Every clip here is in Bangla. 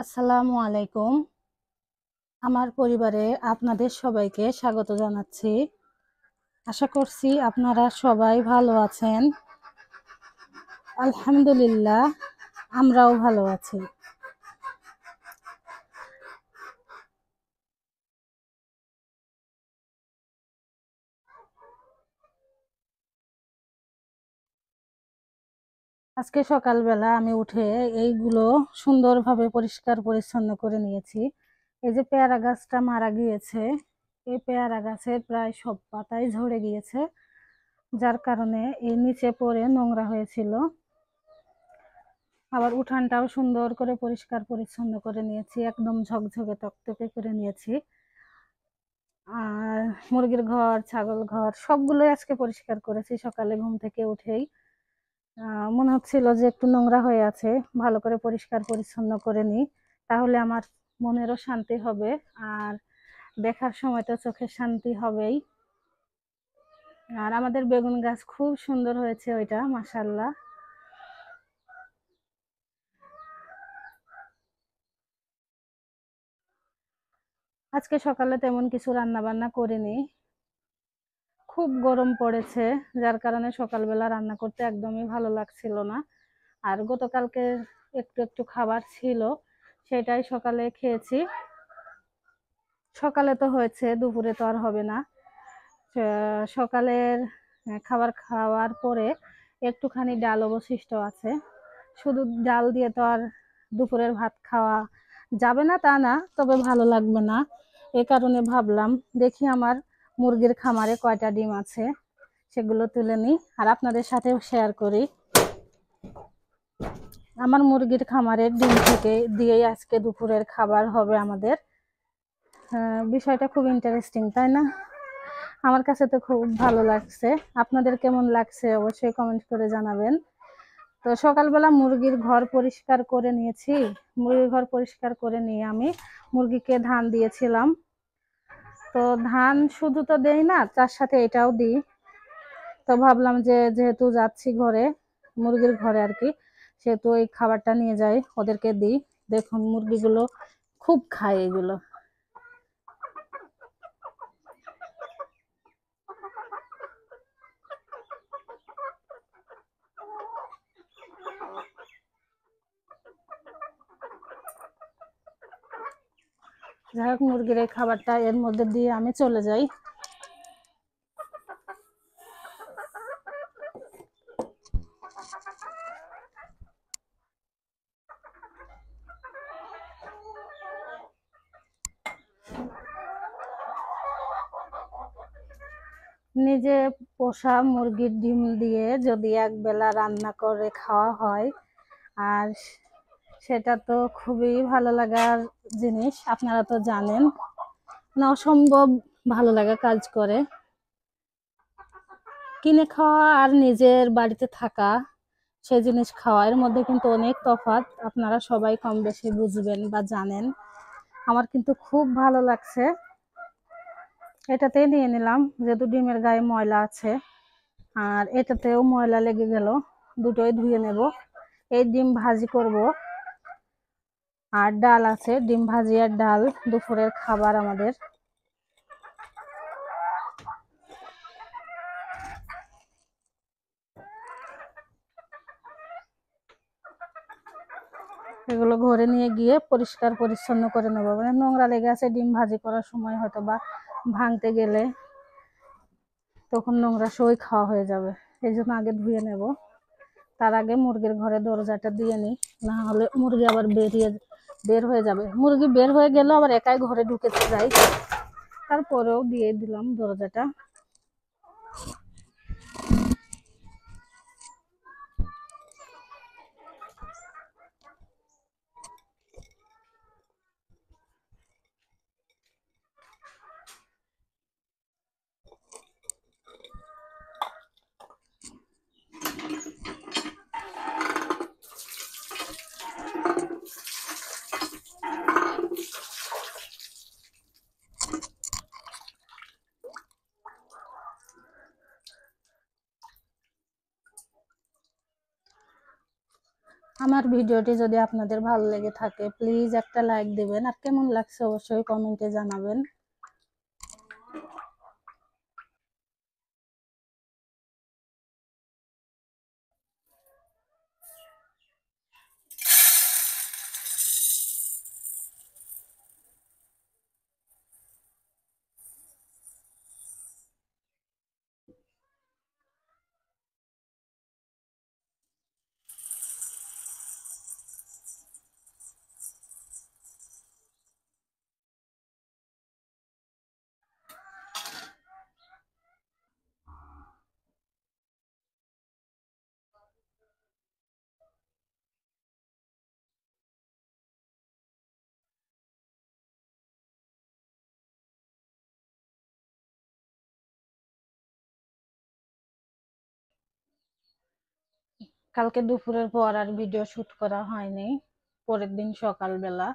আসসালামু আলাইকুম। আমার পরিবারে আপনাদের সবাইকে স্বাগত জানাচ্ছি। আশা করছি আপনারা সবাই ভালো আছেন। আলহামদুলিল্লাহ, আমরাও ভালো আছি। আজকে সকালবেলা আমি উঠে এইগুলো সুন্দরভাবে পরিষ্কার পরিচ্ছন্ন করে নিয়েছি। এই যে পেয়ারা গাছটা মারা গিয়েছে, এই পেয়ারা গাছের প্রায় সব পাতাই ঝরে গিয়েছে, যার কারণে এর নিচে পড়ে নোংরা হয়েছিল। আবার উঠানটাও সুন্দর করে পরিষ্কার পরিচ্ছন্ন করে নিয়েছি, একদম ঝকঝকে তকতকে করে নিয়েছি। আর মুরগির ঘর, ছাগল ঘর সবগুলোই আজকে পরিষ্কার করেছি সকালে ঘুম থেকে উঠেই। মনে হচ্ছিল যে একটু নোংরা হয়ে আছে, ভালো করে পরিষ্কার পরিচ্ছন্ন করে নিই, তাহলে আমার মনেরও শান্তি হবে আর দেখার সময় তো চোখের শান্তি হবেই। আর আমাদের বেগুন গাছ খুব সুন্দর হয়েছে, ওইটা মাশাআল্লাহ। আজকে সকালে তেমন কিছু রান্না বান্না করিনি, খুব গরম পড়েছে, যার কারণে সকালবেলা রান্না করতে একদমই ভালো লাগছিল না। আর গতকালকে একটু একটু খাবার ছিল, সেটাই সকালে খেয়েছি। সকালে তো হয়েছে, দুপুরে তো আর হবে না। সকালের খাবার খাওয়ার পরে একটুখানি ডাল অবশিষ্ট আছে। শুধু ডাল দিয়ে তো আর দুপুরের ভাত খাওয়া যাবে না তা না, তবে ভালো লাগবে না। এ কারণে ভাবলাম দেখি আমার মুরগির খামারে কয়টা ডিম আছে, সেগুলো তুলে নিই আর আপনাদের সাথেও শেয়ার করি। আমার মুরগির খামারের ডিম থেকে দিয়েই আজকে দুপুরের খাবার হবে আমাদের। বিষয়টা খুব ইন্টারেস্টিং, তাই না? আমার কাছে তো খুব ভালো লাগছে। আপনাদের কেমন লাগছে অবশ্যই কমেন্ট করে জানাবেন। তো সকালবেলা মুরগির ঘর পরিষ্কার করে নিয়েছি। মুরগির ঘর পরিষ্কার করে নিয়ে আমি মুরগিকে ধান দিয়েছিলাম। তো ধান শুধু তো দেই না, তার সাথে এটাও দিই। তো ভাবলাম যে যেহেতু যাচ্ছি ঘরে, মুরগির ঘরে আর কি, সেহেতু ওই খাবারটা নিয়ে যাই, ওদেরকে দিই। দেখুন মুরগিগুলো খুব খায় এগুলো। যাই হোক, মুরগির এই খাবারটা এর মধ্যে দিয়ে আমি চলে যাই। নিজে পোষা মুরগির ডিম দিয়ে যদি একবেলা রান্না করে খাওয়া হয়, আর সেটা তো খুবই ভালো লাগার জিনিস, আপনারা তো জানেন না, অসম্ভব ভালো লাগা কাজ করে। কিনে খাওয়া আর নিজের বাড়িতে থাকা সেই জিনিস খাওয়া, এর মধ্যে কিন্তু অনেক তফাৎ, আপনারা সবাই কম বেশি বুঝবেন বা জানেন। আমার কিন্তু খুব ভালো লাগছে। এটাতেই নিয়ে নিলাম, যেহেতু ডিমের গায়ে ময়লা আছে আর এটাতেও ময়লা লেগে গেল, দুটোই ধুয়ে নেব। এই ডিম ভাজি করব, আর ডাল আছে, ডিম ভাজি আর ডাল দুপুরের খাবার আমাদের। এগুলো ঘরে নিয়ে গিয়ে পরিষ্কার পরিচ্ছন্ন করে নেবো, মানে নোংরা লেগে আছে ডিম ভাজি করার সময়, হয়তো বা ভাঙতে গেলে তখন নোংরা সই খাওয়া হয়ে যাবে, এই জন্য আগে ধুয়ে নেব। তার আগে মুরগির ঘরে দরজাটা দিয়ে নিই, না হলে মুরগি আবার বের হয়ে যাবে। মুরগি বের হয়ে গেলেও আবার একাই ঘরে ঢুকে যায়, তারপরেও দিয়ে দিলাম দরজাটা। আমার ভিডিওটি যদি আপনাদের ভালো লেগে থাকে প্লিজ একটা লাইক দিবেন, আর কেমন লাগছে অবশ্যই কমেন্টে জানাবেন। কালকে দুপুরের পর আর ভিডিও শুট করা হয়নি। পরের দিন সকালবেলা,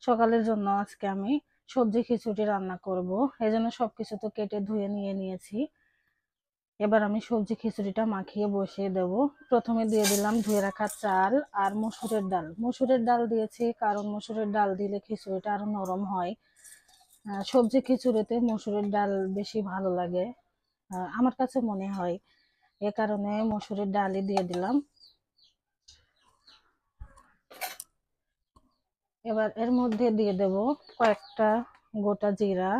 সকালের জন্য আজকে আমি সবজি খিচুড়ি রান্না করব। এই জন্য সবকিছু তো কেটে ধুয়ে নিয়ে নিয়েছি। এবার আমি সবজি খিচুড়িটা মাখিয়ে বসিয়ে দেব। প্রথমে দিয়ে দিলাম ধুয়ে রাখা চাল আর মসুরের ডাল। মসুরের ডাল দিয়েছি কারণ মসুরের ডাল দিলে খিচুড়িটা আরো নরম হয়। সবজি খিচুড়িতে মসুরের ডাল বেশি ভালো লাগে, আমার কাছে মনে হয়। এ কারণে মসুরের ডালই দিয়ে দিলাম। এবার এর মধ্যে দিয়ে দেব কয়েকটা গোটা জিরা,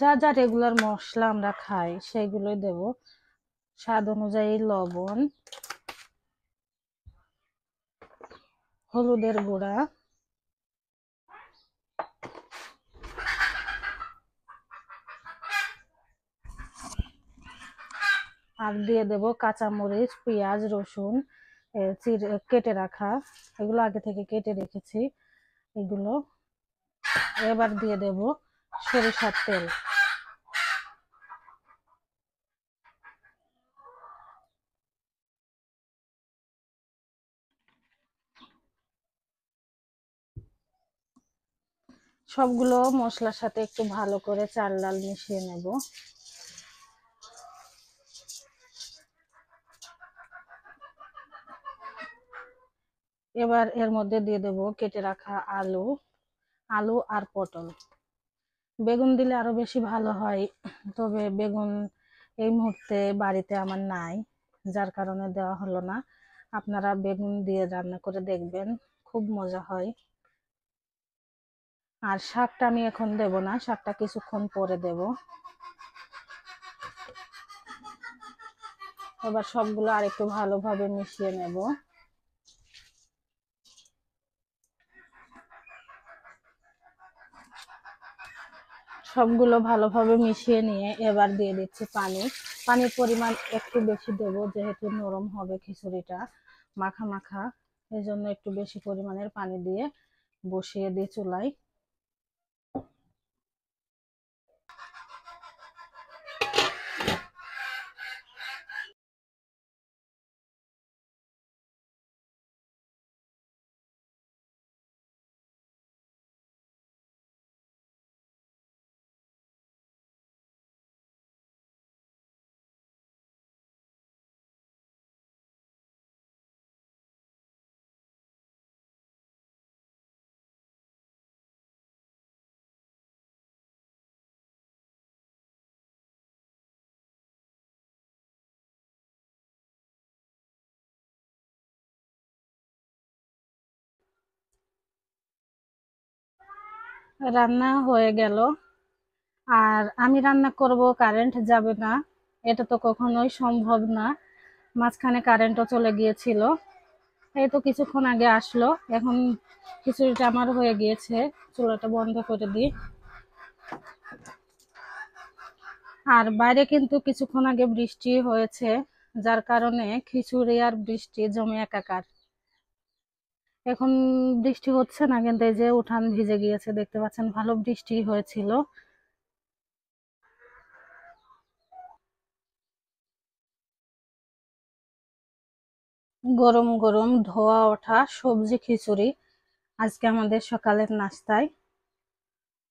যা যা রেগুলার মশলা আমরা খাই সেইগুলোই দেব। স্বাদ অনুযায়ী লবণ, হলুদের গুঁড়া, আর দিয়ে দেব কাঁচামরিচ, পেঁয়াজ, রসুন কেটে রাখা, এগুলো আগে থেকে কেটে রেখেছি এগুলো। এবার দিয়ে দেব সরিষার তেল। সবগুলো মশলার সাথে একটু ভালো করে চাল ডাল মিশিয়ে নেব। এবার এর মধ্যে দিয়ে দেব কেটে রাখা আলু, আলু আর পটল। বেগুন দিলে আরো বেশি ভালো হয়, তবে বেগুন এই মুহূর্তে বাড়িতে আমার নাই, যার কারণে দেওয়া হলো না। আপনারা বেগুন দিয়ে রান্না করে দেখবেন, খুব মজা হয়। আর শাকটা আমি এখন দেব না, শাকটা কিছুক্ষণ পরে দেব। এবার সবগুলো আরেকটু ভালোভাবে মিশিয়ে নেব। সবগুলো ভালোভাবে মিশিয়ে নিয়ে এবার দিয়ে দিচ্ছি পানি। পানির পরিমাণ একটু বেশি দেব, যেহেতু নরম হবে খিচুড়িটা, মাখা মাখা, এই জন্য একটু বেশি পরিমাণের পানি দিয়ে বসিয়ে দিই চুলায়। রান্না হয়ে গেল। আর আমি রান্না করব, কারেন্ট যাবে না, এটা তো কখনোই সম্ভব না। মাঝখানে কারেন্টও চলে গিয়েছিল, এই তো কিছুক্ষণ আগে আসলো। এখন খিচুড়িটা আমার হয়ে গিয়েছে, চুলাটা বন্ধ করে দিই। আর বাইরে কিন্তু কিছুক্ষণ আগে বৃষ্টি হয়েছে, যার কারণে খিচুড়ি আর বৃষ্টি জমে একাকার। এখন বৃষ্টি হচ্ছে না, কিন্তু এই যে উঠান ভিজে গিয়েছে, দেখতে পাচ্ছেন, ভালো বৃষ্টি হয়েছিল। গরম গরম ধোয়া ওঠা সবজি খিচুড়ি আজকে আমাদের সকালের নাস্তায়।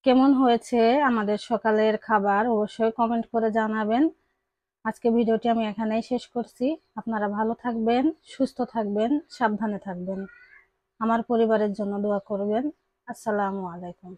কেমন হয়েছে আমাদের সকালের খাবার অবশ্যই কমেন্ট করে জানাবেন। আজকে ভিডিওটি আমি এখানেই শেষ করছি। আপনারা ভালো থাকবেন, সুস্থ থাকবেন, সাবধানে থাকবেন। আমার পরিবারের জন্য দোয়া করবেন। আসসালামু আলাইকুম।